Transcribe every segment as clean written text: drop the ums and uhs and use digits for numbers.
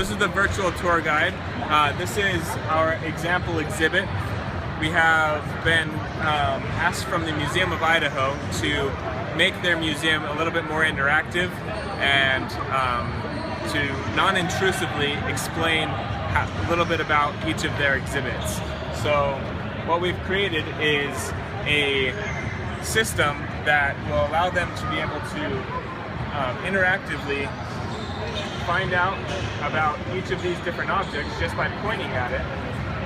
this is the virtual tour guide. This is our example exhibit. We have been asked from the Museum of Idaho to make their museum a little bit more interactive and to non-intrusively explain a little bit about each of their exhibits. So what we've created is a system that will allow them to be able to interactively find out about each of these different objects just by pointing at it,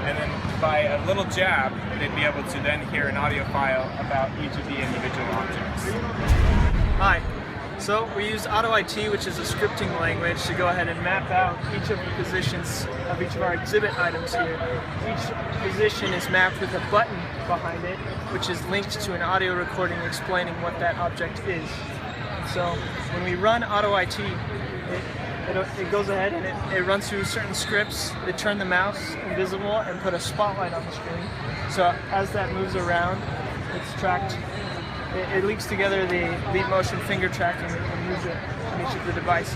and then by a little jab they'd be able to then hear an audio file about each of the individual objects. Hi. So we use AutoIT, which is a scripting language, to go ahead and map out each of the positions of each of our exhibit items here. Each position is mapped with a button behind it, which is linked to an audio recording explaining what that object is. So when we run AutoIT, it goes ahead and it runs through certain scripts that turn the mouse invisible and put a spotlight on the screen. So as that moves around, it's tracked. It links together the leap motion, finger tracking, and music on each of the devices.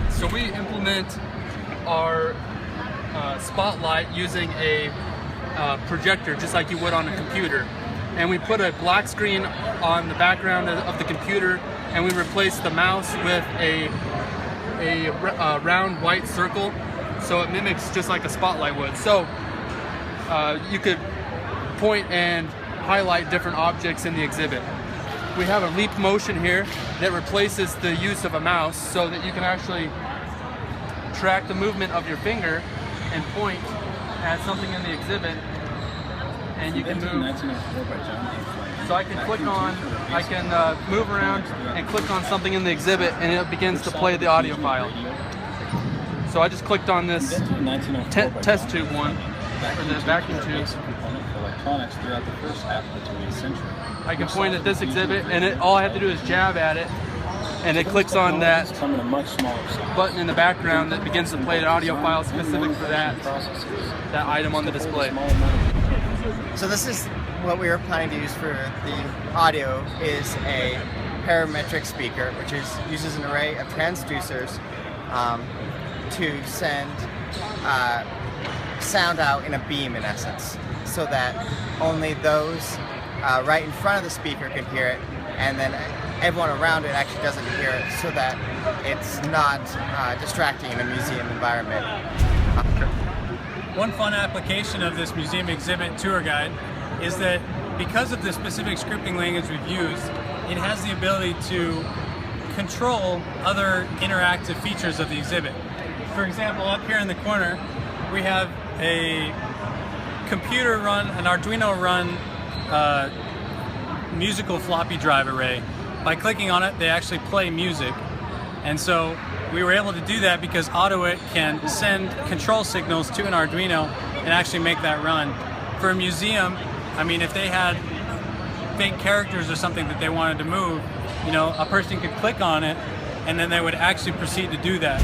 So we implement our spotlight using a projector, just like you would on a computer. And we put a black screen on the background of the computer, and we replace the mouse with a round white circle, so it mimics just like a spotlight would. So you could point and highlight different objects in the exhibit. We have a leap motion here that replaces the use of a mouse, so that you can actually track the movement of your finger and point at something in the exhibit, and you can move. So I can click on, I can move around and click on something in the exhibit, and it begins to play the audio file. So I just clicked on this test tube one, or the vacuum tube. I can point at this exhibit, and all I have to do is jab at it, and it clicks on that button in the background that begins to play the audio file specific for that item on the display. So this is what we were planning to use for the audio, is a parametric speaker, which uses an array of transducers to send sound out in a beam, in essence, so that only those right in front of the speaker can hear it, and then everyone around it actually doesn't hear it, so that it's not distracting in a museum environment. One fun application of this museum exhibit tour guide is that because of the specific scripting language we've used, it has the ability to control other interactive features of the exhibit. For example, up here in the corner, we have a computer run, an Arduino run musical floppy drive array. By clicking on it, they actually play music. And so we were able to do that because AutoIT can send control signals to an Arduino and actually make that run. For a museum, I mean, if they had fake characters or something that they wanted to move, you know, a person could click on it and then they would actually proceed to do that.